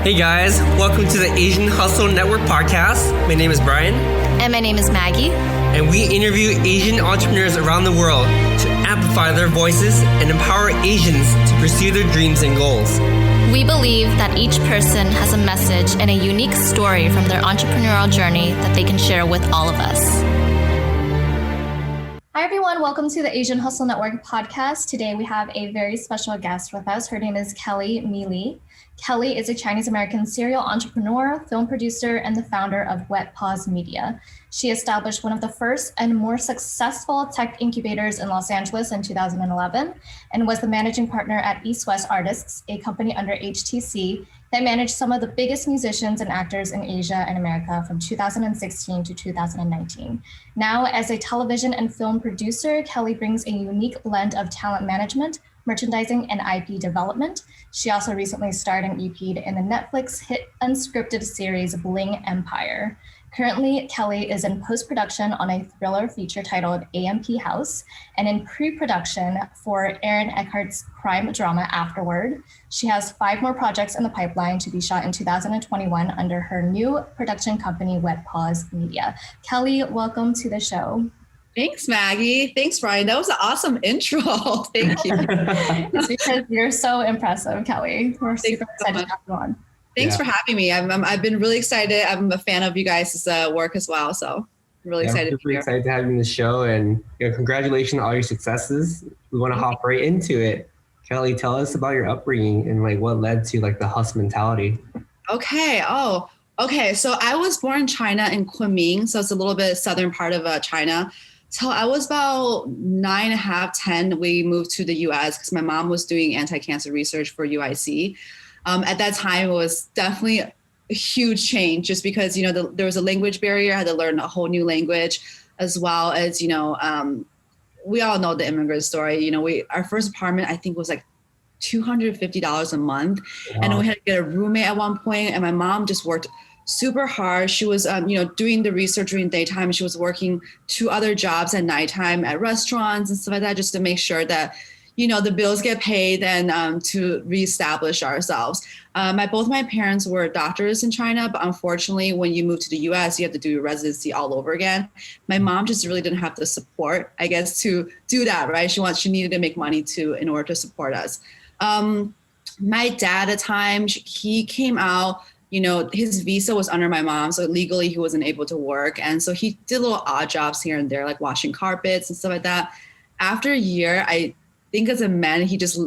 Hey guys, welcome to the Asian Hustle Network podcast. My name is Brian. And my name is Maggie. And we interview Asian entrepreneurs around the world to amplify their voices and empower Asians to pursue their dreams and goals. We believe that each person has a message and a unique story from their entrepreneurial journey that they can share with all of us. Hi, everyone. Welcome to the Asian Hustle Network podcast. Today, we have a very special guest with us. Her name is Kelly Mealy. Kelly is a Chinese-American serial entrepreneur, film producer, and the founder of Paws Media. She established one of the first and more successful tech incubators in Los Angeles in 2011 and was the managing partner at East West Artists, a company under HTC that managed some of the biggest musicians and actors in Asia and America from 2016 to 2019. Now, as a television and film producer, Kelly brings a unique blend of talent management, merchandising, and IP development. She also recently starred and EP'd in the Netflix hit unscripted series Bling Empire. Currently, Kelly is in post-production on a thriller feature titled AMP House and in pre-production for Aaron Eckhart's crime drama Afterward. She has 5 more projects in the pipeline to be shot in 2021 under her new production company, Paws Media. Kelly, welcome to the show. Thanks, Maggie. Thanks, Brian. That was an awesome intro. Thank you. It's because you're so impressive, Kelly. We're super excited to have you on. Thanks for having me. I've been really excited. I'm a fan of you guys' work as well. So I'm really excited. I'm super excited to have you on the show, and congratulations on all your successes. We want to hop right into it. Kelly, tell us about your upbringing and what led to the hustle mentality. Okay. Okay. So I was born in China in Kunming. So it's a little bit southern part of China. So I was about 9.5, 10. We moved to the US because my mom was doing anti-cancer research for UIC. At that time, it was definitely a huge change just because, there was a language barrier. I had to learn a whole new language, as well as, we all know the immigrant story. Our first apartment, I think, was $250 a month. Wow. And we had to get a roommate at one point, and my mom just worked super hard. She was, doing the research during daytime. She was working 2 other jobs at nighttime at restaurants and stuff like that, just to make sure that, the bills get paid and to reestablish ourselves. Both my parents were doctors in China, but unfortunately, when you move to the US, you have to do your residency all over again. My mom just really didn't have the support, I guess, to do that, right? She needed to make money in order to support us. My dad at the time, he came out, his visa was under my mom, so legally he wasn't able to work. And so he did little odd jobs here and there, like washing carpets and stuff like that. After a year, I think as a man, he just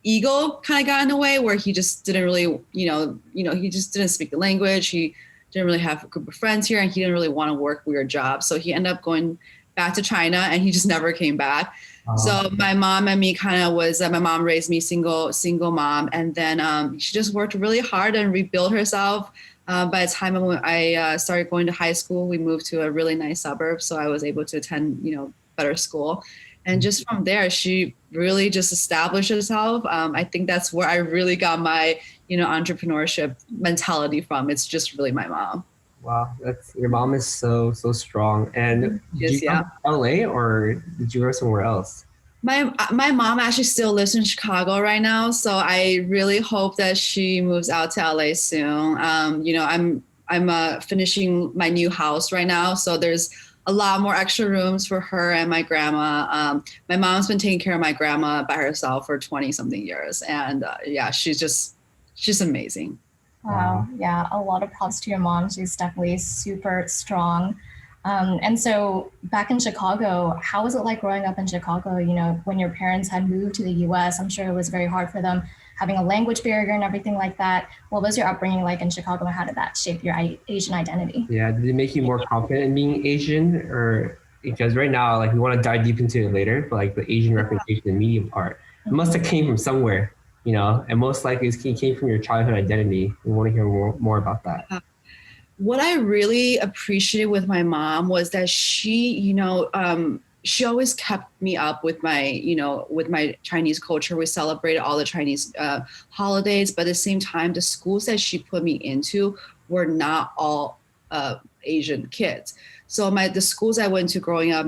ego kind of got in the way, where he just didn't really, he just didn't speak the language. He didn't really have a group of friends here, and he didn't really want to work weird jobs. So he ended up going back to China, and he just never came back. So my mom and me kind of was, my mom raised me single mom. And then she just worked really hard and rebuilt herself. By the time I started going to high school, we moved to a really nice suburb. So I was able to attend, better school. And just from there, she really just established herself. I think that's where I really got my, entrepreneurship mentality from. It's just really my mom. Wow, your mom is so strong. And did you come to LA, or did you go somewhere else? My mom actually still lives in Chicago right now, so I really hope that she moves out to LA soon. I'm finishing my new house right now, so there's a lot more extra rooms for her and my grandma. My mom's been taking care of my grandma by herself for 20 something years, and she's amazing. Wow. Yeah. A lot of props to your mom. She's definitely super strong. And so back in Chicago, how was it like growing up in Chicago? When your parents had moved to the US, I'm sure it was very hard for them, having a language barrier and everything like that. What was your upbringing like in Chicago, and how did that shape your Asian identity? Yeah. Did it make you more confident in being Asian, or because right now, we want to dive deep into it later, but the Asian representation, the media part, it must have came from somewhere. And most likely it came from your childhood identity. We want to hear more about that. What I really appreciated with my mom was that she, she always kept me up with my Chinese culture. We celebrated all the Chinese holidays, but at the same time, the schools that she put me into were not all Asian kids. So the schools I went to growing up,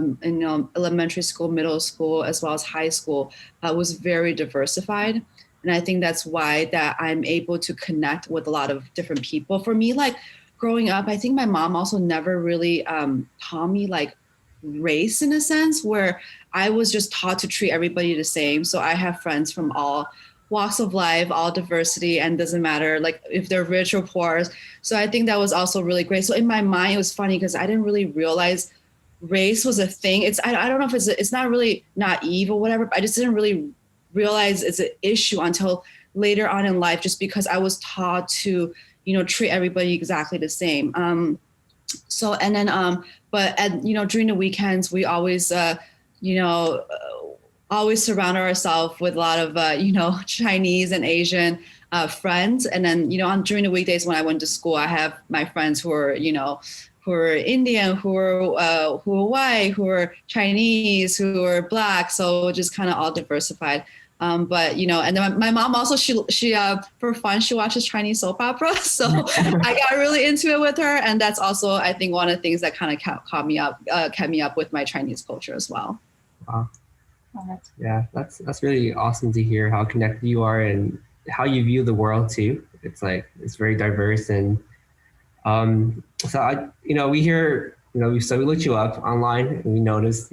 elementary school, middle school, as well as high school, was very diversified. And I think that's why that I'm able to connect with a lot of different people. For me, like growing up, I think my mom also never really taught me like race in a sense, where I was just taught to treat everybody the same. So I have friends from all walks of life, all diversity, and doesn't matter like if they're rich or poor. So I think that was also really great. So in my mind, it was funny because I didn't really realize race was a thing. I don't know if it's not really naive or whatever, but I just didn't really realize it's an issue until later on in life, just because I was taught to, treat everybody exactly the same. But during the weekends, we always, always surround ourselves with a lot of, Chinese and Asian friends. And then, during the weekdays when I went to school, I have my friends who are, who are Indian, who are white, who are Chinese, who are Black. So just kind of all diversified. And then my mom also, she for fun, she watches Chinese soap opera. So I got really into it with her. And that's also, I think, one of the things that kind of kept me up with my Chinese culture as well. Wow. Yeah, that's really awesome to hear how connected you are and how you view the world too. It's very diverse. And we hear, so we looked you up online and we noticed,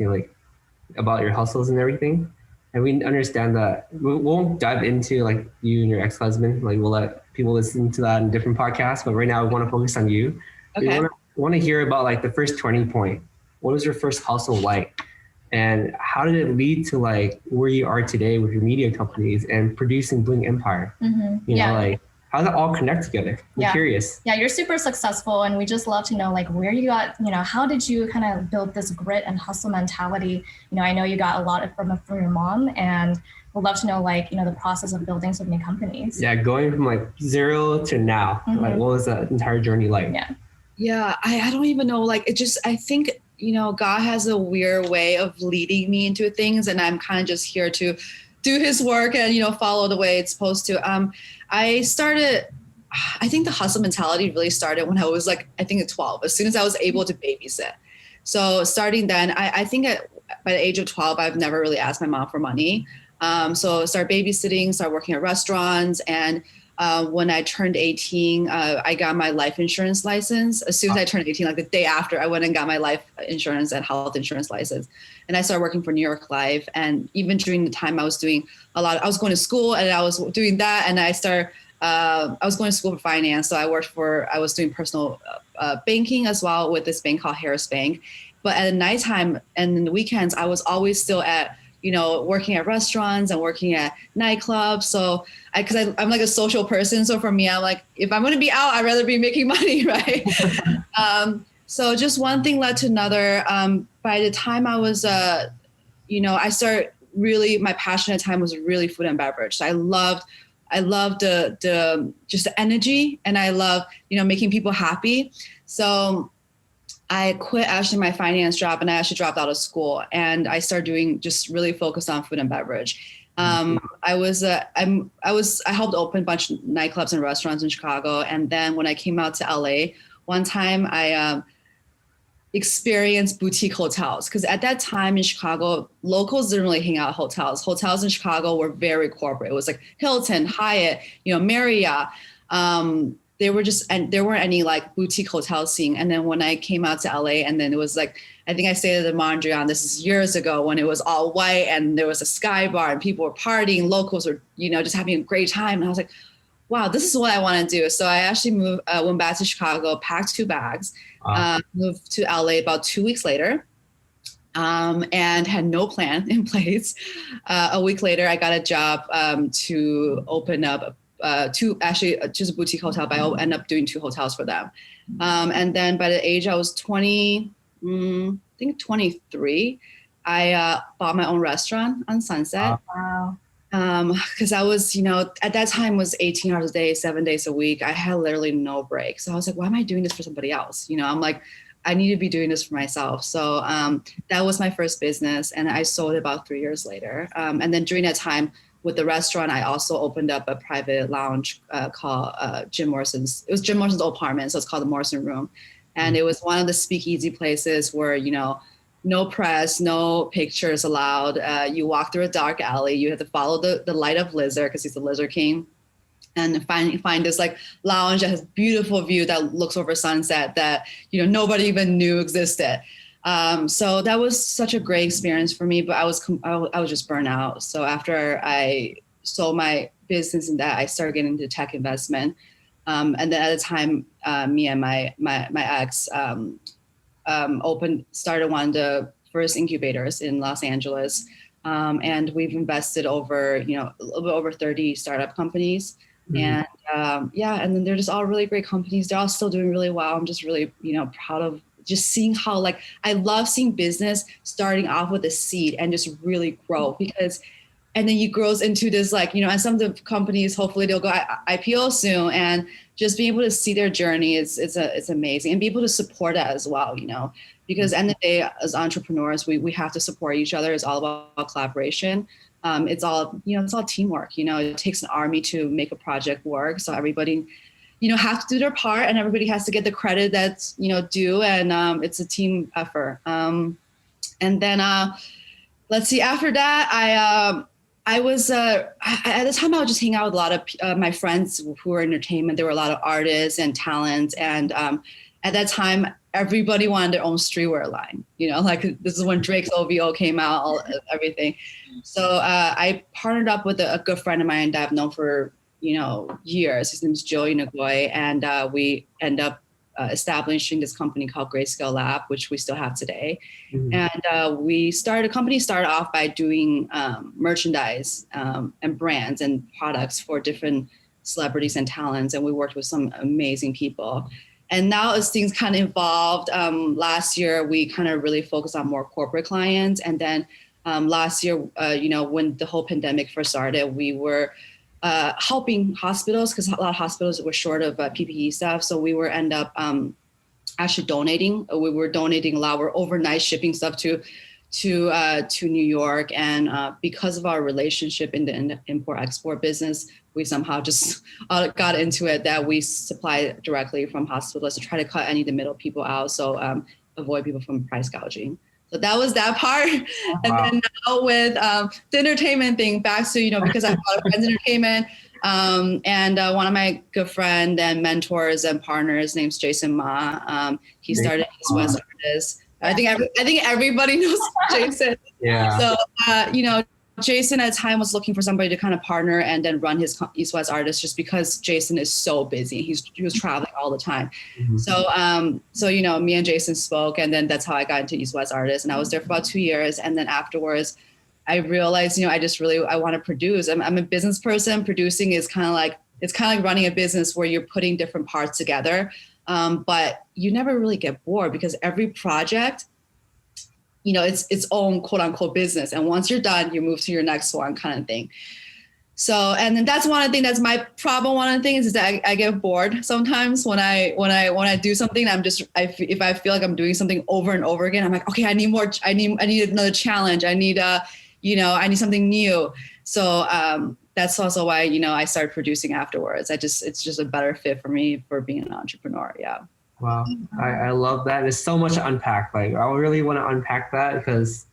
about your hustles and everything. And we understand that we won't dive into like you and your ex-husband. Like we'll let people listen to that in different podcasts. But right now we want to focus on you. Okay. We want to hear about like the first turning point. What was your first hustle like? And how did it lead to like where you are today with your media companies and producing Bling Empire? Mm-hmm. How does it all connect together? I'm curious. Yeah, you're super successful, and we just love to know like where you got, how did you kind of build this grit and hustle mentality? I know you got a lot from your mom, and we'd love to know like, the process of building so many companies. Yeah, going from like zero to now, like what was that entire journey like? Yeah, I don't even know. Like I think, God has a weird way of leading me into things, and I'm kind of just here to do his work and, follow the way it's supposed to. I think the hustle mentality really started when I was like, I think at 12, as soon as I was able to babysit. So starting then, I think by the age of 12, I've never really asked my mom for money. So start babysitting, start working at restaurants. And when I turned 18, I got my life insurance license. As soon as I turned 18, like the day after, I went and got my life insurance and health insurance license. And I started working for New York Life. And even during the time I was doing I was going to school and I was doing that. And I was going to school for finance. So I was doing personal banking as well with this bank called Harris Bank. But at nighttime and in the weekends, I was always still at, working at restaurants and working at nightclubs. So I'm like a social person. So for me, I'm like, if I'm going to be out, I'd rather be making money, right? So just one thing led to another. By the time I was, I started really, my passion at the time was really food and beverage. So I loved the just the energy, and I love, making people happy. So I quit actually my finance job, and I actually dropped out of school, and I started just really focused on food and beverage. I helped open a bunch of nightclubs and restaurants in Chicago. And then when I came out to LA, one time I experienced boutique hotels, because at that time in Chicago, locals didn't really hang out at hotels. Hotels in Chicago were very corporate. It was like Hilton, Hyatt, Marriott. There weren't any like boutique hotel scene. And then when I came out to LA, and then it was like, I think I stayed at the Mondrian. This is years ago when it was all white and there was a sky bar and people were partying. Locals were, just having a great time. And I was like, wow, this is what I want to do. So I actually went back to Chicago, packed 2 bags, moved to LA about 2 weeks later, and had no plan in place. A week later, I got a job to open up just a boutique hotel, but I ended up doing 2 hotels for them. And then by the age I was 23, I bought my own restaurant on Sunset. Wow. Because I was, at that time was 18 hours a day, 7 days a week. I had literally no break. So I was like, why am I doing this for somebody else? I'm like, I need to be doing this for myself. So that was my first business, and I sold it about 3 years later. And then during that time with the restaurant, I also opened up a private lounge called Jim Morrison's. It was Jim Morrison's old apartment, so it's called the Morrison Room. And it was one of the speakeasy places where, no press, no pictures allowed. You walk through a dark alley. You have to follow the light of Lizard because he's the Lizard King, and find this like lounge that has beautiful view that looks over sunset that nobody even knew existed. So that was such a great experience for me, but I was just burnt out. So after I sold my business and that, I started getting into tech investment. And then at the time, me and my ex started one of the first incubators in Los Angeles. And we've invested over, a little bit over 30 startup companies. And and then they're just all really great companies. They're all still doing really well. I'm just really, proud of just seeing how I love seeing business starting off with a seed and just really grow and then it grows into this and some of the companies, hopefully they'll go IPO soon, and just being able to see their journey it's amazing, and be able to support that as well, because at the end of the day, as entrepreneurs, we have to support each other. It's all about collaboration. It's all teamwork. It takes an army to make a project work. So everybody have to do their part, and everybody has to get the credit that's, due. And it's a team effort. And then let's see, after that, I was, at the time I was just hanging out with a lot of my friends who were in entertainment. There were a lot of artists and talent. And at that time, everybody wanted their own streetwear line. This is when Drake's OVO came out, everything. So I partnered up with a good friend of mine that I've known for years. His name is Joey Nagoy, and we end up establishing this company called Grayscale Lab, which we still have today. And the company started off by doing merchandise and brands and products for different celebrities and talents, and we worked with some amazing people. And now as things kind of evolved, last year we kind of really focused on more corporate clients, and then last year, when the whole pandemic first started, we were helping hospitals, because a lot of hospitals were short of PPE stuff. So we were actually donating. We were donating a lot. We're overnight shipping stuff to New York. And because of our relationship in the import-export business, we somehow just got into it, that we supply directly from hospitals to try to cut any of the middle people out. So avoid people from price gouging. So that was that part. Wow. And then now with the entertainment thing, back to, because I have a lot of friends in entertainment, and one of my good friend and mentors and partners, name's Jason Ma. He started East West Artists. I think everybody knows Jason. Yeah. So, Jason at the time was looking for somebody to kind of partner and then run his East West Artists, just because Jason is so busy. He was traveling all the time. Mm-hmm. So me and Jason spoke, and then that's how I got into East West Artists. And I was there for about 2 years. And then afterwards, I realized, I want to produce. I'm a business person. Producing is kind of like running a business where you're putting different parts together. But you never really get bored, because every project, it's its own quote unquote business. And once you're done, you move to your next one, kind of thing. So, and then that's one of the things that's my problem. One of the things is that I get bored sometimes when I do something. If I feel like I'm doing something over and over again, I'm like, okay, I need more. I need another challenge. I need I need something new. So that's also why I started producing afterwards. It's just a better fit for me for being an entrepreneur. Yeah. Wow, I love that. There's so much to unpack. I really want to unpack that, because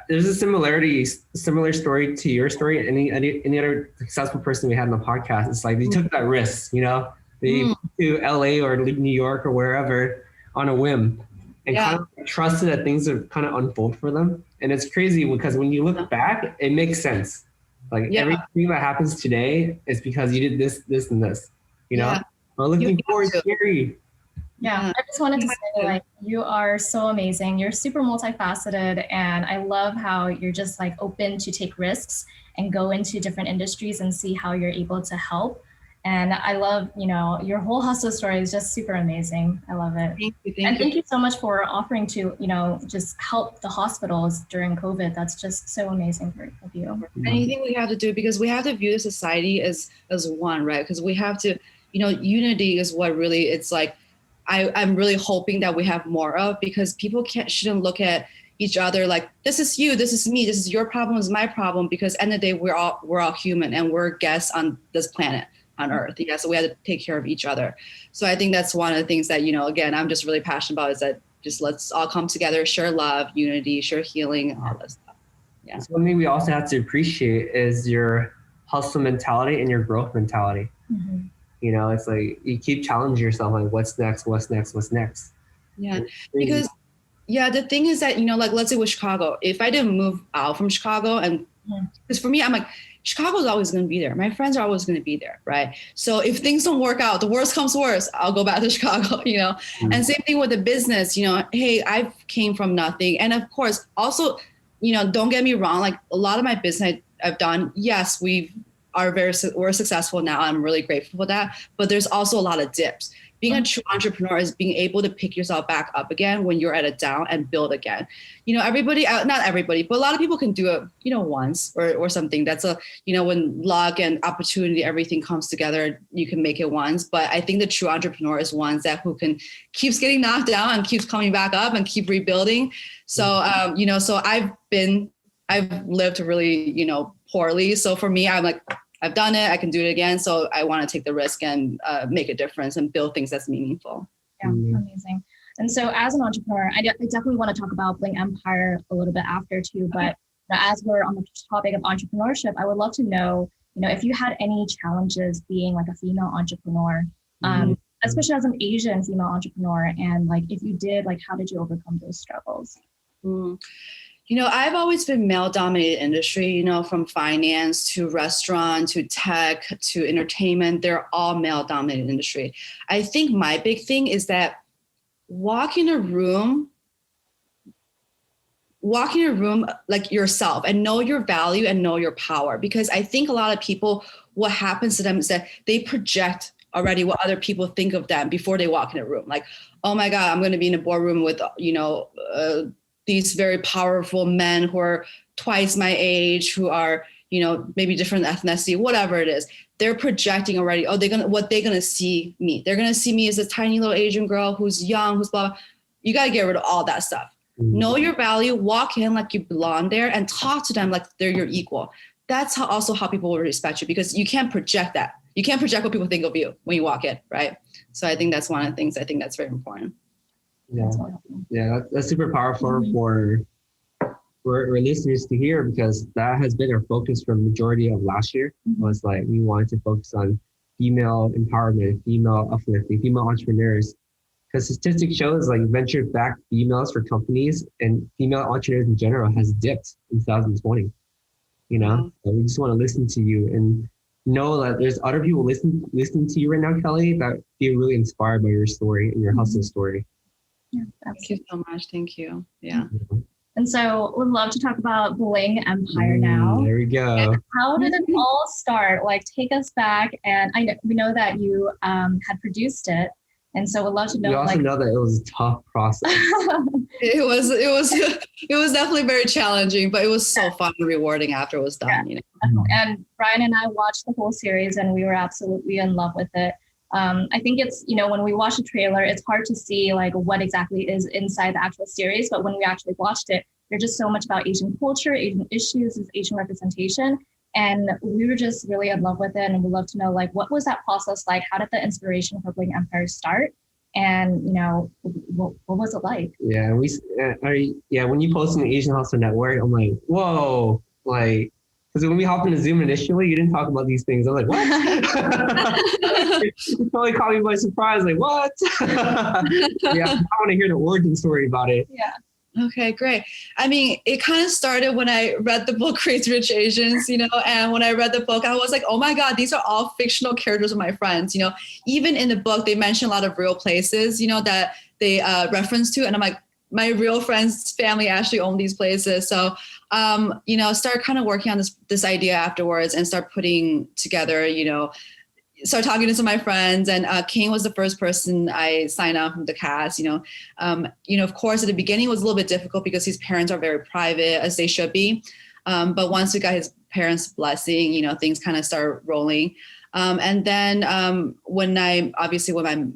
there's a similar story to your story. Any other successful person we had on the podcast, it's like they took that risk, they moved to LA or New York or wherever on a whim, and kind of trusted that things would kind of unfold for them. And it's crazy, because when you look back, it makes sense. Everything that happens today is because you did this, and this, Well, looking forward to scary. Yeah, I just wanted to say, you are so amazing. You're super multifaceted, and I love how you're just open to take risks and go into different industries and see how you're able to help. And I love, your whole hustle story is just super amazing. I love it. Thank you so much for offering to, just help the hospitals during COVID. That's just so amazing of you. Anything we have to do, because we have to view the society as one, right? Because we have to, unity is what really, it's I'm really hoping that we have more of, because people shouldn't look at each other like, this is you, this is me, this is your problem, this is my problem, because at the end of the day, we're all human, and we're guests on this planet, on Earth. Yeah, so we have to take care of each other. So I think that's one of the things that, again, I'm just really passionate about, is that just let's all come together, share love, unity, share healing, all that stuff. Yeah. So one thing we also have to appreciate is your hustle mentality and your growth mentality. Mhm. You know, it's like you keep challenging yourself, like what's next, what's next, what's next. Yeah, because the thing is that, like, let's say with Chicago, if I didn't move out from Chicago, and because for me, I'm like, Chicago is always going to be there. My friends are always going to be there, right? So if things don't work out, the worst comes worst, I'll go back to Chicago, And same thing with the business, hey, I came from nothing. And of course, also, don't get me wrong, like a lot of my business I've done, yes, we're successful now. I'm really grateful for that. But there's also a lot of dips. Being a true entrepreneur is being able to pick yourself back up again when you're at a down and build again. Everybody, not everybody, but a lot of people can do it, once or something. That's when luck and opportunity, everything comes together, you can make it once. But I think the true entrepreneur is ones who can keeps getting knocked down and keeps coming back up and keep rebuilding. So, so I've lived really, poorly. So for me, I'm like, I've done it, I can do it again. So I want to take the risk and make a difference and build things that's meaningful. Yeah, amazing. And so as an entrepreneur, I definitely want to talk about Bling Empire a little bit after too, but as we're on the topic of entrepreneurship, I would love to know, if you had any challenges being like a female entrepreneur, especially as an Asian female entrepreneur, and like, if you did, like, how did you overcome those struggles? I've always been male-dominated industry, from finance to restaurant to tech to entertainment. They're all male-dominated industry. I think my big thing is that walk in a room like yourself and know your value and know your power. Because I think a lot of people, what happens to them is that they project already what other people think of them before they walk in a room. Like, oh my God, I'm going to be in a boardroom with, these very powerful men who are twice my age, who are, maybe different ethnicity, whatever it is. They're projecting already. Oh, they're gonna see me. They're gonna see me as a tiny little Asian girl who's young, who's blah, blah. You gotta get rid of all that stuff. Know your value, walk in like you belong there, and talk to them like they're your equal. That's how people will respect you, because you can't project that. You can't project what people think of you when you walk in, right? So I think that's one of the things I think that's very important. Yeah, that's super powerful for listeners to hear, because that has been our focus for the majority of last year. Was like, we wanted to focus on female empowerment, female uplifting, female entrepreneurs, because statistics shows like venture-backed females for companies and female entrepreneurs in general has dipped in 2020. So we just want to listen to you and know that there's other people listening to you right now, Kelly, that feel really inspired by your story and your hustle story. Yeah, thank you so much. Thank you. Yeah. And so we'd love to talk about Bling Empire now. There we go. And how did it all start? Like, take us back. And we know that you had produced it. And so we'd love to know. We also know that it was a tough process. It was definitely very challenging, but it was so fun and rewarding after it was done. And Brian and I watched the whole series and we were absolutely in love with it. I think it's, when we watch the trailer, it's hard to see like what exactly is inside the actual series. But when we actually watched it, there's just so much about Asian culture, Asian issues, Asian representation. And we were just really in love with it. And we'd love to know, like, what was that process like? How did the inspiration for Bling Empire start? And, what was it like? Yeah, when you post on the Asian Hustle Network, I'm like, whoa, like, because when we hopped into Zoom initially, you didn't talk about these things. I was like, what? You totally caught me by surprise. Like, what? Yeah, I want to hear the origin story about it. Yeah. Okay, great. I mean, it kind of started when I read the book Crazy Rich Asians, and when I read the book, I was like, oh my God, these are all fictional characters of my friends. Even in the book, they mention a lot of real places, that they reference to. And I'm like, my real friends' family actually own these places. So, start kind of working on this idea afterwards and start putting together, start talking to some of my friends. And King was the first person I signed up from the cast. Of course, at the beginning it was a little bit difficult because his parents are very private, as they should be. But once we got his parents' blessing, things kind of started rolling. And then when I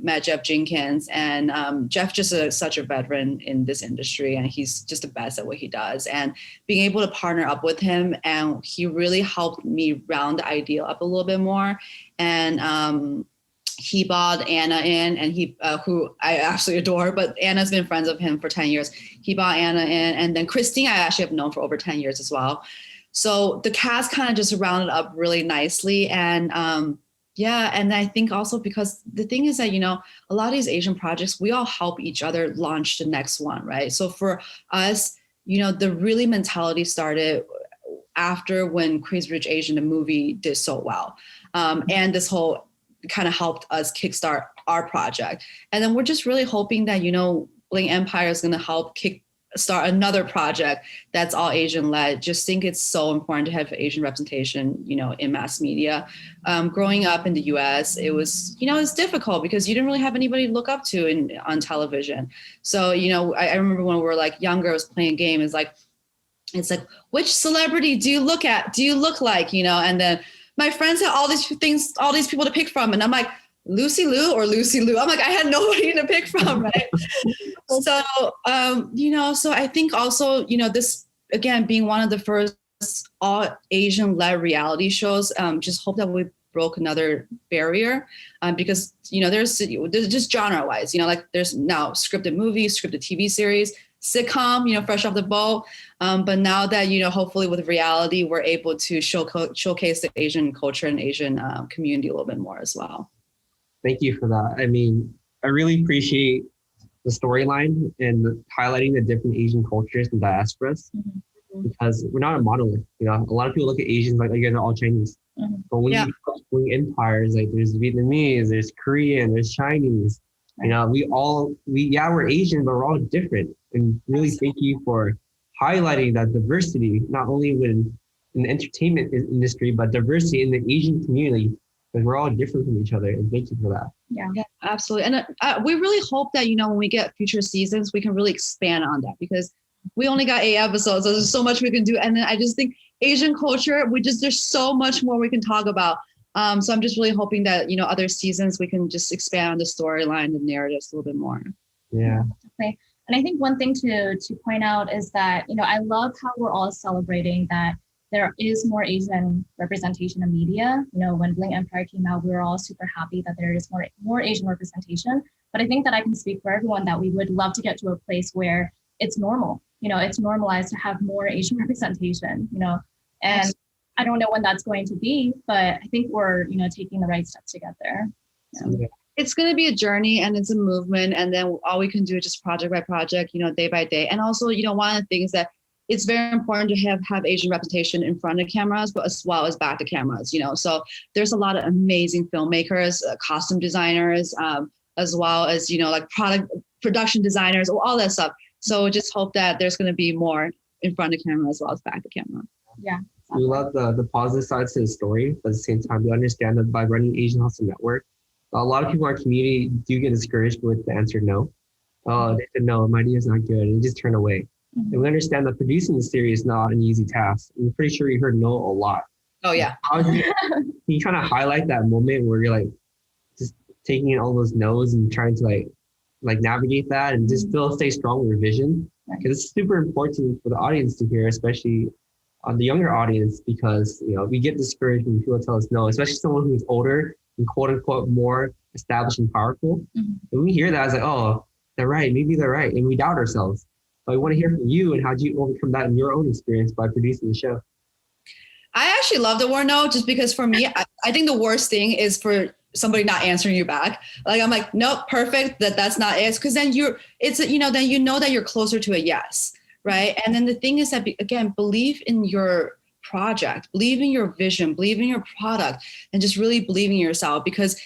met Jeff Jenkins, and Jeff just such a veteran in this industry, and he's just the best at what he does, and being able to partner up with him, and he really helped me round the idea up a little bit more. And he brought Anna in, and he, who I absolutely adore, but Anna's been friends of him for 10 years. He brought Anna in, and then Christine, I actually have known for over 10 years as well. So the cast kind of just rounded up really nicely. And yeah, and I think also because the thing is that, a lot of these Asian projects, we all help each other launch the next one, right? So for us, the really mentality started after when Crazy Rich Asian, the movie, did so well. And this whole kind of helped us kickstart our project. And then we're just really hoping that, Bling Empire is going to help kickstart another project that's all Asian led. Just think it's so important to have Asian representation, in mass media. Growing up in the US, it was, it's difficult because you didn't really have anybody to look up to on television. So, I remember when we were like younger, I was playing a game. It's like, which celebrity do you look like, and then my friends had all these things, all these people to pick from. And I'm like, Lucy Liu or Lucy Liu. I'm like, I had nobody to pick from, right? So, so I think also, this, again, being one of the first all Asian-led reality shows, just hope that we broke another barrier, because, there's just genre-wise, like there's now scripted movies, scripted TV series, sitcom, fresh off the boat. But now that, hopefully with reality, we're able to showcase the Asian culture and Asian community a little bit more as well. Thank you for that. I mean, I really appreciate the storyline and highlighting the different Asian cultures and diasporas, because we're not a monolith. A lot of people look at Asians like you guys are all Chinese. But when you look at empires, like there's Vietnamese, there's Korean, there's Chinese. We're Asian, but we're all different. And really thank you for highlighting that diversity, not only in the entertainment industry, but diversity in the Asian community, because we're all different from each other. And thank you for that. Yeah, absolutely. And we really hope that, when we get future seasons, we can really expand on that, because we only got 8 episodes. So there's so much we can do. And then I just think Asian culture, there's so much more we can talk about. So I'm just really hoping that, other seasons we can just expand on the storyline, the narratives a little bit more. Yeah. Okay. And I think one thing to point out is that, I love how we're all celebrating that there is more Asian representation in media. When Bling Empire came out, we were all super happy that there is more Asian representation. But I think that I can speak for everyone that we would love to get to a place where it's normal. It's normalized to have more Asian representation, and I don't know when that's going to be, but I think we're, taking the right steps to get there. Yeah. It's going to be a journey, and it's a movement. And then all we can do is just project by project, day by day. And also, one of the things that it's very important to have Asian representation in front of cameras, but as well as back to cameras, So there's a lot of amazing filmmakers, costume designers, as well as, like production designers, all that stuff. So just hope that there's going to be more in front of camera as well as back to camera. Yeah. We love the positive sides to the story, but at the same time, we understand that by running Asian Hustle Network, a lot of people in our community do get discouraged with the answer no. Oh, they said no, my idea is not good, and they just turn away. And we understand that producing the series is not an easy task. I'm pretty sure you heard no a lot. Oh yeah. Can you kind of highlight that moment where you're like just taking in all those no's and trying to like navigate that and just still stay strong with your vision? Because it's super important for the audience to hear, especially the younger audience, because we get discouraged when people tell us no, especially someone who's older and quote unquote more established and powerful. And we hear that, it's like, oh, they're right, maybe they're right, and we doubt ourselves. But we want to hear from you, and how do you overcome that in your own experience by producing the show? I actually love the word no, just because for me, I think the worst thing is for somebody not answering you back. Like, I'm like, nope, perfect, that's not it. Because then then you know that you're closer to a yes, right? And then the thing is that, again, believe in your project, believe in your vision, believe in your product, and just really believe in yourself. Because,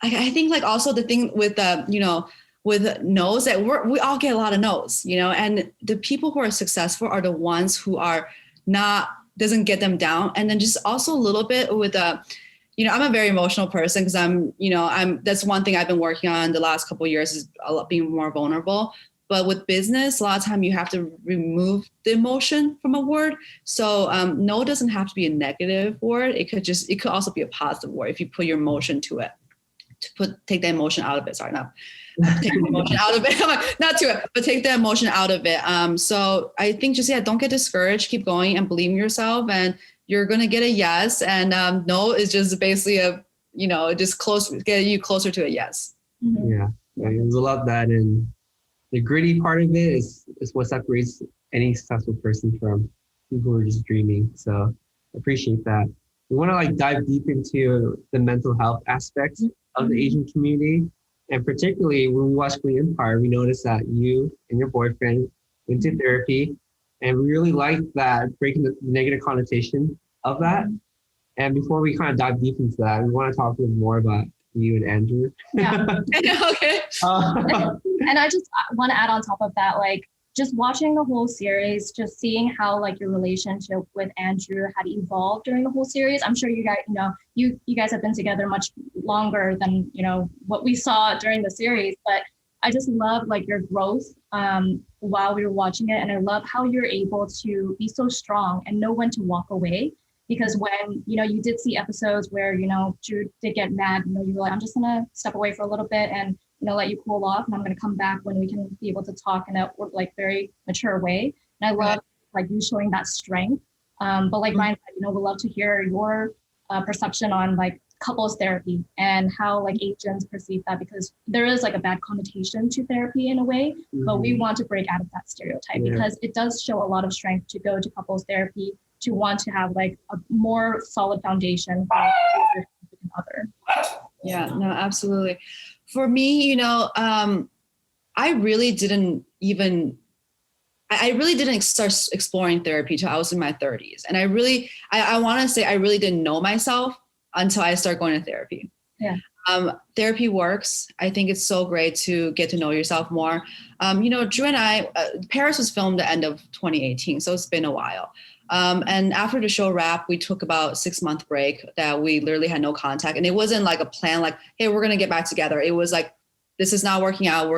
I think also the thing with with no's, that we all get a lot of no's, and the people who are successful are the ones who are doesn't get them down. And then just also a little bit with I'm a very emotional person, because that's one thing I've been working on the last couple of years, is being more vulnerable. But with business, a lot of time you have to remove the emotion from a word. So no doesn't have to be a negative word. It could also be a positive word if you put your emotion to it. Take the emotion out of it. Sorry, no. Take the emotion out of it. Not to it, but take the emotion out of it. So I think don't get discouraged. Keep going and believe in yourself, and you're gonna get a yes. And no is just basically just get you closer to a yes. Mhm. Yeah, we love that. And the gritty part of it is what separates any successful person from people who are just dreaming. So appreciate that. We want to like dive deep into the mental health aspects of the Asian community. And particularly when we watched Bling Empire, we noticed that you and your boyfriend went to therapy. And we really liked that, breaking the negative connotation of that. And before we kind of dive deep into that, we want to talk a little more about you and Andrew. Yeah. Okay. And I just want to add on top of that, like just watching the whole series, just seeing how like your relationship with Andrew had evolved during the whole series. I'm sure you guys, you guys have been together much longer than, what we saw during the series, but I just love like your growth while we were watching it. And I love how you're able to be so strong and know when to walk away. Because when, you did see episodes where, Drew did get mad, you were like, I'm just going to step away for a little bit and, let you cool off. And I'm going to come back when we can be able to talk in a like very mature way. And I love like you showing that strength. But like Ryan said, we'd love to hear your perception on like couples therapy and how like Asians perceive that, because there is like a bad connotation to therapy in a way, but we want to break out of that stereotype because it does show a lot of strength to go to couples therapy, to want to have like a more solid foundation for your significant other. Yeah, no, absolutely. For me, I really didn't start exploring therapy till I was in my 30s. And I want to say I really didn't know myself until I started going to therapy. Yeah. Therapy works. I think it's so great to get to know yourself more. Drew and I, Paris was filmed the end of 2018, so it's been a while. And after the show wrapped, we took about 6-month break that we literally had no contact. And it wasn't like a plan, like, hey, we're going to get back together. It was like, this is not working out.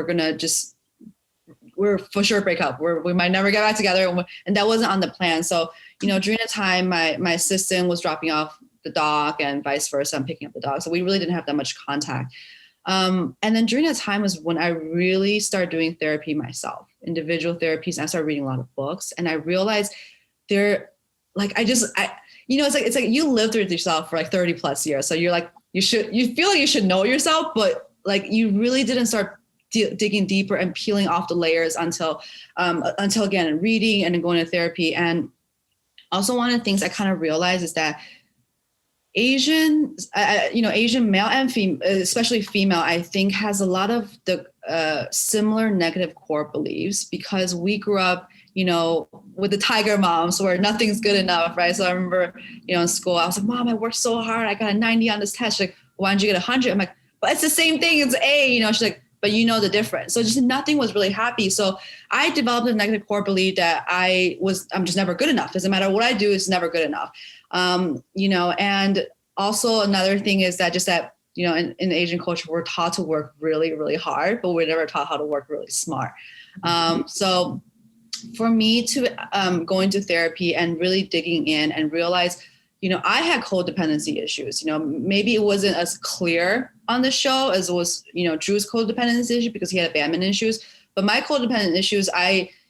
We're for sure break up. We might never get back together. And that wasn't on the plan. So, during the time, my assistant was dropping off the dog and vice versa. I'm picking up the dog. So we really didn't have that much contact. And then during that time was when I really started doing therapy myself, individual therapies. And I started reading a lot of books, and I realized it's like you lived with yourself for like 30 plus years. So you're like, you feel like you should know yourself, but like you really didn't start digging deeper and peeling off the layers until again, reading and then going to therapy. And also one of the things I kind of realized is that Asian male and female, especially female, I think has a lot of the similar negative core beliefs, because we grew up, with the tiger moms where nothing's good enough, right? So I remember, in school, I was like, Mom, I worked so hard. I got a 90 on this test. She's like, why didn't you get 100? I'm like, but it's the same thing. It's A, she's like, but the difference. So just nothing was really happy. So I developed a negative core belief that I'm just never good enough. Doesn't matter what I do, it's never good enough. And also another thing is that in Asian culture, we're taught to work really, really hard, but we're never taught how to work really smart. So for me to go into therapy and really digging in and realize, I had codependency issues. Maybe it wasn't as clear on the show as it was, Drew's codependency issue because he had abandonment issues. But my codependent issues,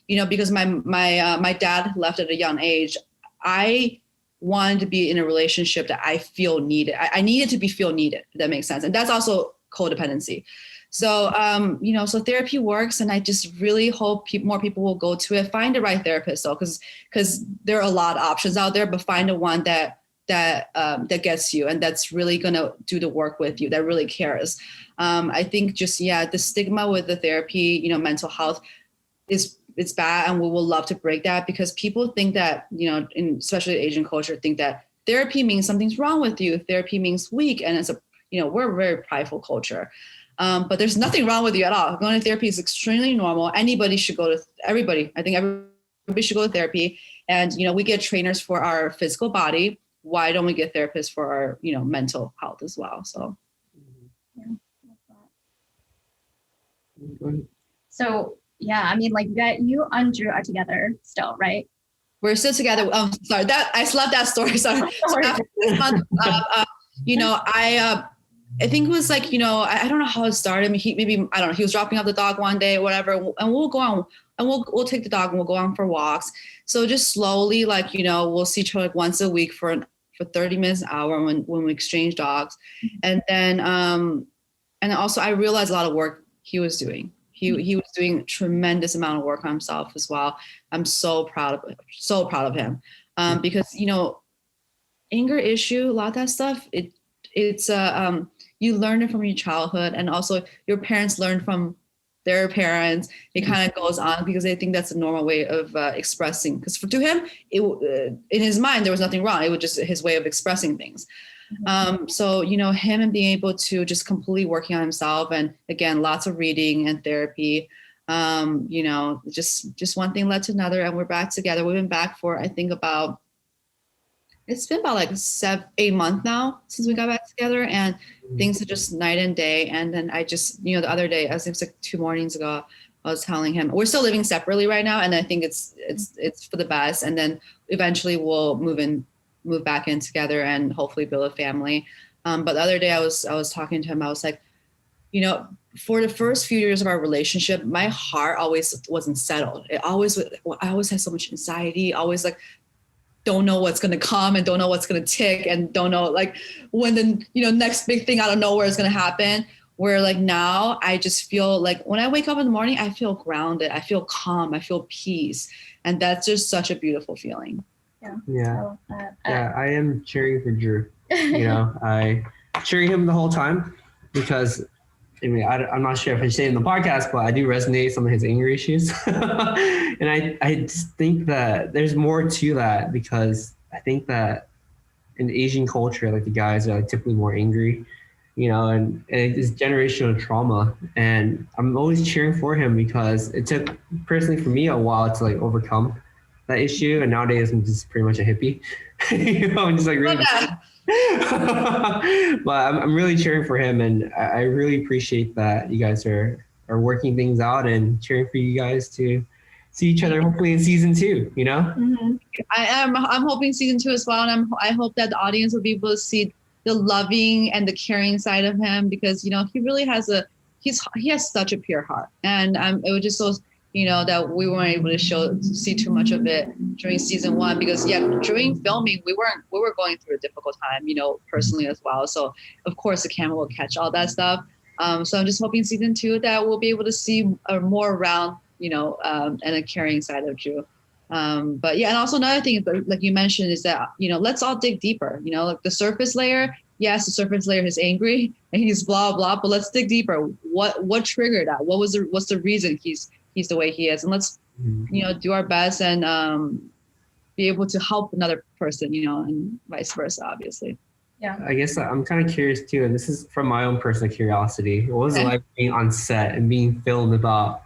because my dad left at a young age, I wanted to be in a relationship that I feel needed. I needed to feel needed, if that makes sense. And that's also codependency. So, so therapy works, and I just really hope more people will go to it. Find the right therapist, though, because there are a lot of options out there, but find the one that gets you and that's really going to do the work with you, that really cares. I think the stigma with the therapy, mental health it's bad, and we will love to break that, because people think that, especially Asian culture, think that therapy means something's wrong with you. Therapy means weak, and it's we're a very prideful culture. But there's nothing wrong with you at all. Going to therapy is extremely normal. Everybody should go to therapy. And, we get trainers for our physical body. Why don't we get therapists for our, mental health as well? So. So, yeah, I mean, like you and Drew are together still, right? We're still together. Sorry, I slept that story. Sorry. So after this month, I think it was like, I don't know how it started. I mean, he was dropping off the dog one day or whatever, and we'll go on and we'll take the dog and we'll go on for walks. So just slowly, we'll see each other like once a week for for 30 minutes an hour when we exchange dogs. And then and also I realized a lot of work he was doing. He was doing a tremendous amount of work on himself as well. I'm so proud of him. Because, you know, anger issue, a lot of that stuff, it's you learn it from your childhood, and also your parents learn from their parents. It kind of goes on because they think that's a normal way of expressing. Because to him, in his mind, there was nothing wrong. It was just his way of expressing things. So, you know, him and being able to just completely working on himself, and again, lots of reading and therapy. You know, just one thing led to another, and we're back together. We've been back for, I think, it's been about like 8 months now since we got back together, and things are just night and day. And then I just, you know, the other day, it was like 2 mornings ago, I was telling him we're still living separately right now, and I think it's for the best. And then eventually we'll move back in together and hopefully build a family. But the other day I was talking to him. I was like, you know, for the first few years of our relationship, my heart always wasn't settled. I always had so much anxiety, always like, don't know what's going to come and don't know what's going to tick and don't know like when the, you know, next big thing out of nowhere is going to happen. Where like now I just feel like when I wake up in the morning, I feel grounded, I feel calm, I feel peace. And that's just such a beautiful feeling. Yeah. I am cheering for Drew. You know, I cheering him the whole time because I mean, I'm not sure if I say it in the podcast, but I do resonate some of his anger issues. And I just think that there's more to that, because I think that in Asian culture, like the guys are like typically more angry, you know, and it's generational trauma. And I'm always cheering for him because it took personally for me a while to like overcome that issue. And nowadays I'm just pretty much a hippie. You know, I'm just like really but I'm really cheering for him, and I really appreciate that you guys are working things out and cheering for you guys to see each other hopefully in season 2, you know? I'm hoping season 2 as well, and I hope that the audience will be able to see the loving and the caring side of him, because, you know, he really has he has such a pure heart, and it was just so, you know, that we weren't able to see too much of it during season 1, because during filming we were going through a difficult time, you know, personally as well. So of course the camera will catch all that stuff. So I'm just hoping season 2 that we'll be able to see a more round, you know, and a caring side of Drew. But yeah, and also another thing, like you mentioned, is that, you know, let's all dig deeper. You know, like the surface layer. Yes, the surface layer is angry and he's blah blah, but let's dig deeper. What triggered that? What's the reason he's the way he is? And let's, you know, do our best and be able to help another person, you know, and vice versa, obviously. Yeah. I guess I'm kind of curious too, and this is from my own personal curiosity. What was it like being on set and being filmed about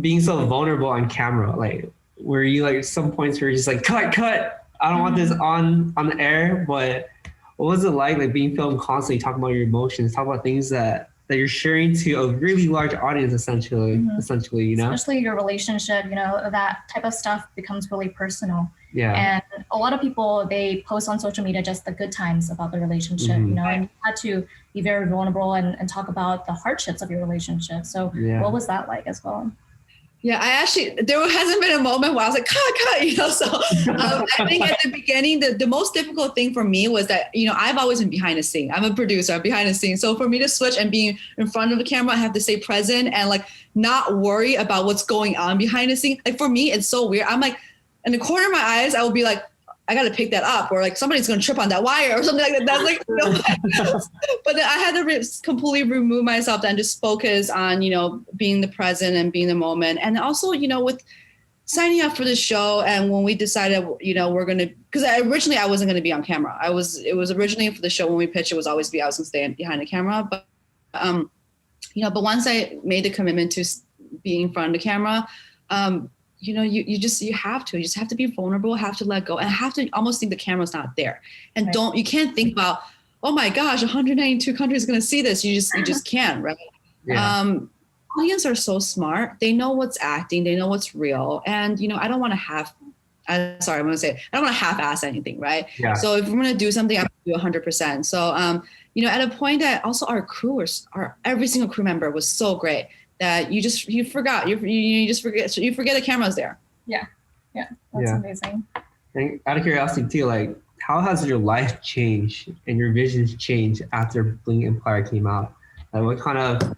being so vulnerable on camera? Like, were you like some points where you're just like, cut, I don't want this on the air, but what was it like being filmed constantly, talking about your emotions, talking about things that you're sharing to a really large audience, essentially, you know? Especially your relationship, you know, that type of stuff becomes really personal. Yeah. And a lot of people, they post on social media just the good times about the relationship, you know, and you had to be very vulnerable and talk about the hardships of your relationship. So what was that like as well? Yeah, there hasn't been a moment where I was like, cut, you know, so I think at the beginning, the most difficult thing for me was that, you know, I've always been behind the scene. I'm a producer, I'm behind the scene. So for me to switch and being in front of the camera, I have to stay present and like not worry about what's going on behind the scene. Like for me, it's so weird. I'm like, in the corner of my eyes, I will be like, I got to pick that up, or like somebody's going to trip on that wire or something like that. That's like, you know, but then I had to completely remove myself and just focus on, you know, being the present and being the moment. And also, you know, with signing up for the show, and when we decided, you know, we're going to, because originally I wasn't going to be on camera. It was originally for the show, when we pitched, it was always I was going to stay behind the camera. But, you know, but once I made the commitment to being in front of the camera, you know, you just have to be vulnerable, have to let go, and have to almost think the camera's not there. And you can't think about, oh my gosh, 192 countries are going to see this. You just can't, right? Yeah. Audience are so smart. They know what's acting. They know what's real. And, you know, I don't want to half-ass anything, right? Yeah. So if we're going to do something, I'm going to do 100%. So, you know, at a point that also our crew, every single crew member was so great that you forget the camera's there. Yeah. That's amazing. And out of curiosity too, like, how has your life changed and your visions changed after Bling Empire came out? Like, what kind of, do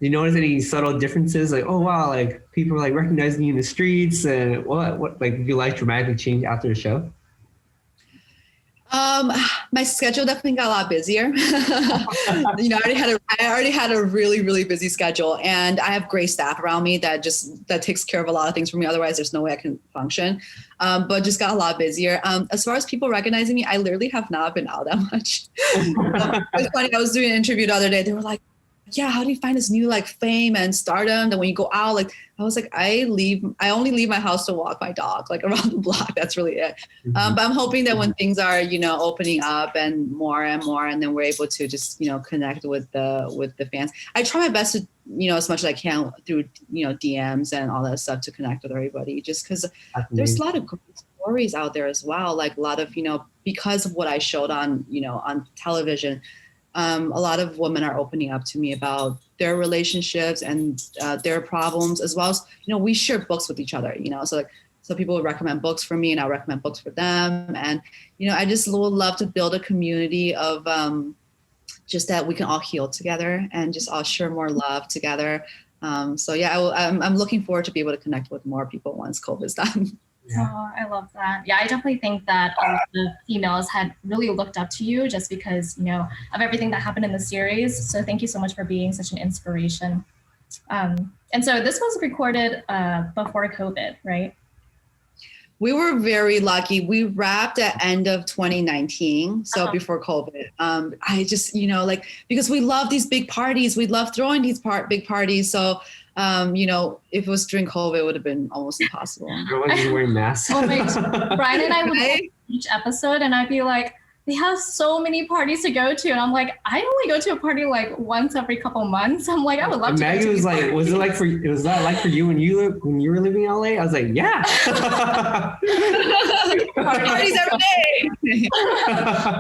you notice any subtle differences? Like, oh wow, like people are like recognizing you in the streets, and what like your life dramatically changed after the show? My schedule definitely got a lot busier. I already had a really, really busy schedule, and I have great staff around me that takes care of a lot of things for me. Otherwise, there's no way I can function. But just got a lot busier. As far as people recognizing me, I literally have not been out that much. It's funny. I was doing an interview the other day. They were like, yeah, how do you find this new like fame and stardom? That when you go out, like I was like, I only leave my house to walk my dog, like around the block. That's really it. But I'm hoping that when things are, opening up and more, and then we're able to just, connect with the fans. I try my best to, as much as I can through, DMs and all that stuff to connect with everybody, just because there's a lot of great stories out there as well. Like a lot of, because of what I showed on, on television, a lot of women are opening up to me about their relationships and their problems, as well as, we share books with each other, so people would recommend books for me and I'll recommend books for them. And, I just would love to build a community of just that we can all heal together and just all share more love together. So yeah, I'm looking forward to be able to connect with more people once COVID's done. Yeah. Oh, I love that. Yeah, I definitely think that all of the females had really looked up to you just because, of everything that happened in the series. So thank you so much for being such an inspiration. And so this was recorded before COVID, right? We were very lucky. We wrapped at end of 2019, so before COVID. I just, because we love these big parties, we love throwing these big parties. So if it was during COVID, it would have been almost impossible. Everyone's wearing masks. Oh my God. Brian and I would watch each episode and I'd be like, they have so many parties to go to. And I'm like, I only go to a party like once every couple months. I'm like, I would love to. Maggie was like, was that like for you when you were living in LA? I was like, yeah. Parties every day.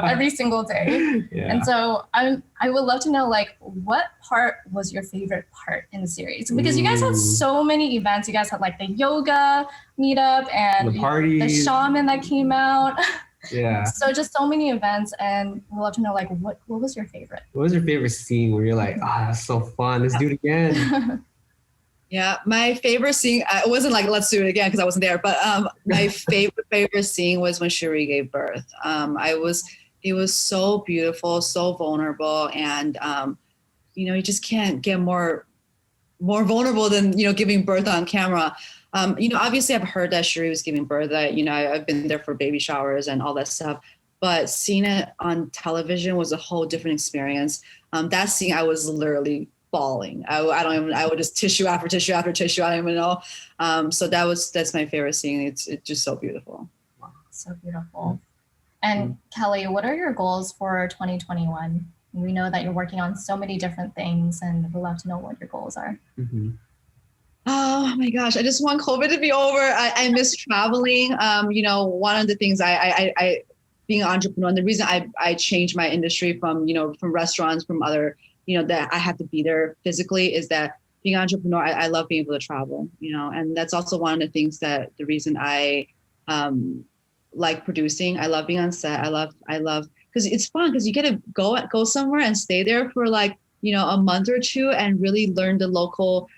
Every single day. Yeah. And so I would love to know, like, what part was your favorite part in the series? Because you guys had so many events. You guys had like the yoga meetup and the shaman that came out. Yeah. So just so many events, and we'd love to know, like, what was your favorite? What was your favorite scene where you're like, that's so fun. Let's do it again. Yeah, my favorite scene, it wasn't like, let's do it again because I wasn't there, but my favorite scene was when Cherie gave birth. It was so beautiful, so vulnerable, and you just can't get more vulnerable than, giving birth on camera. Obviously I've heard that Cherie was giving birth, that, I've been there for baby showers and all that stuff, but seeing it on television was a whole different experience. That scene, I was literally bawling. I would just tissue after tissue after tissue. I don't even know. So that's my favorite scene. It's just so beautiful. Wow, so beautiful. And Kelly, what are your goals for 2021? We know that you're working on so many different things, and we'd love to know what your goals are. Mm-hmm. Oh my gosh, I just want COVID to be over. I miss traveling. One of the things I being an entrepreneur, and the reason I changed my industry from restaurants, from other, that I have to be there physically, is that being an entrepreneur, I love being able to travel, and that's also one of the things that the reason I like producing. I love being on set. I love, because it's fun, because you get to go somewhere and stay there for like, a month or two and really learn the local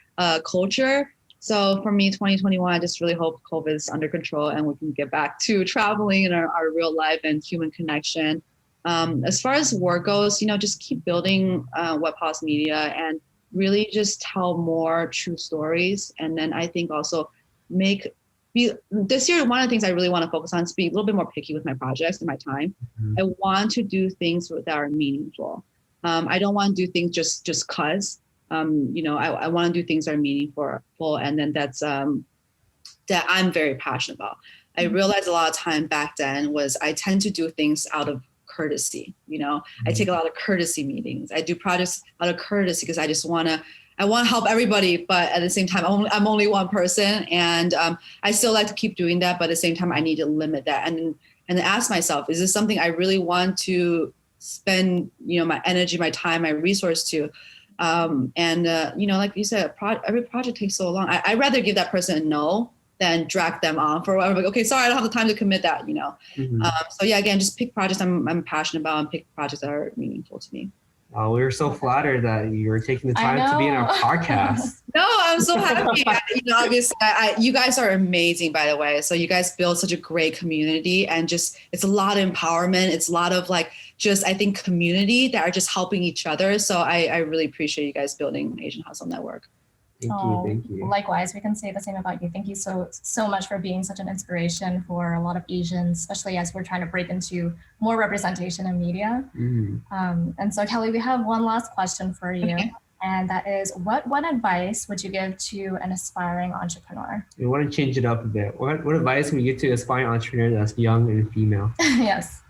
culture. So for me, 2021, I just really hope COVID is under control and we can get back to traveling and our real life and human connection. As far as work goes, just keep building Paws Media and really just tell more true stories. And then I think also this year, one of the things I really want to focus on is be a little bit more picky with my projects and my time. Mm-hmm. I want to do things that are meaningful. I don't want to do things just cause. I want to do things that are meaningful, and then that's that I'm very passionate about. I realized a lot of time back then was I tend to do things out of courtesy. I take a lot of courtesy meetings. I do projects out of courtesy because I want to help everybody, but at the same time, I'm only one person, and I still like to keep doing that. But at the same time, I need to limit that and ask myself, is this something I really want to spend, my energy, my time, my resource to? Like you said, every project takes so long. I'd rather give that person a no then drag them on for a while. Like, okay, sorry, I don't have the time to commit that, you know? Mm-hmm. So yeah, again, just pick projects I'm passionate about and pick projects that are meaningful to me. We were so flattered that you were taking the time to be in our podcast. No, I'm so happy. Obviously, you guys are amazing, by the way. So you guys build such a great community, and just it's a lot of empowerment. It's a lot of like just I think community that are just helping each other. So I really appreciate you guys building Asian Hustle Network. Thank you. Likewise, we can say the same about you. Thank you so much for being such an inspiration for a lot of Asians, especially as we're trying to break into more representation in media. Mm-hmm. And so, Kelly, we have one last question for you, and that is, what advice would you give to an aspiring entrepreneur? We want to change it up a bit. What advice would you give to an aspiring entrepreneur that's young and female? Yes.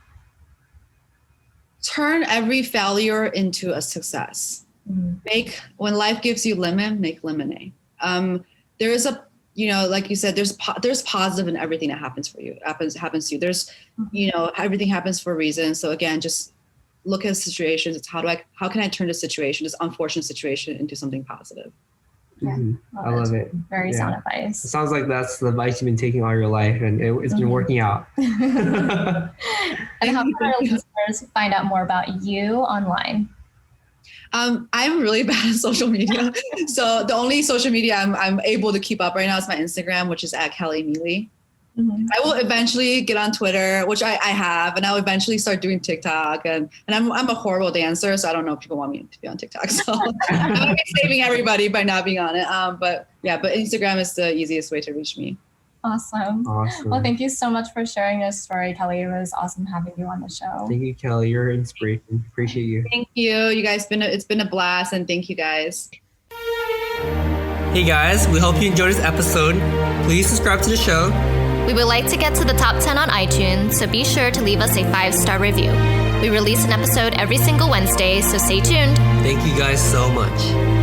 Turn every failure into a success. When life gives you lemon, make lemonade. There is a, like you said, there's positive in everything that happens for you, happens to you. There's, everything happens for a reason. So again, just look at situations. It's how can I turn this situation, this unfortunate situation, into something positive? Yeah, mm-hmm. I love it. Very sound advice. It sounds like that's the advice you've been taking all your life, and it's been working out. And how can our listeners find out more about you online? I'm really bad at social media. So the only social media I'm able to keep up right now is my Instagram, which is @KellyMealy. Mm-hmm. I will eventually get on Twitter, which I have, and I'll eventually start doing TikTok. And I'm a horrible dancer, so I don't know if people want me to be on TikTok. So I'm gonna be saving everybody by not being on it. But Instagram is the easiest way to reach me. Awesome. Well, thank you so much for sharing your story, Kelly. It was awesome having you on the show. Thank you, Kelly. You're an inspiration. Appreciate you. Thank you. You guys, it's been a blast, and thank you guys. Hey guys, we hope you enjoyed this episode. Please subscribe to the show. We would like to get to the top 10 on iTunes, so be sure to leave us a 5-star review. We release an episode every single Wednesday, so stay tuned. Thank you guys so much.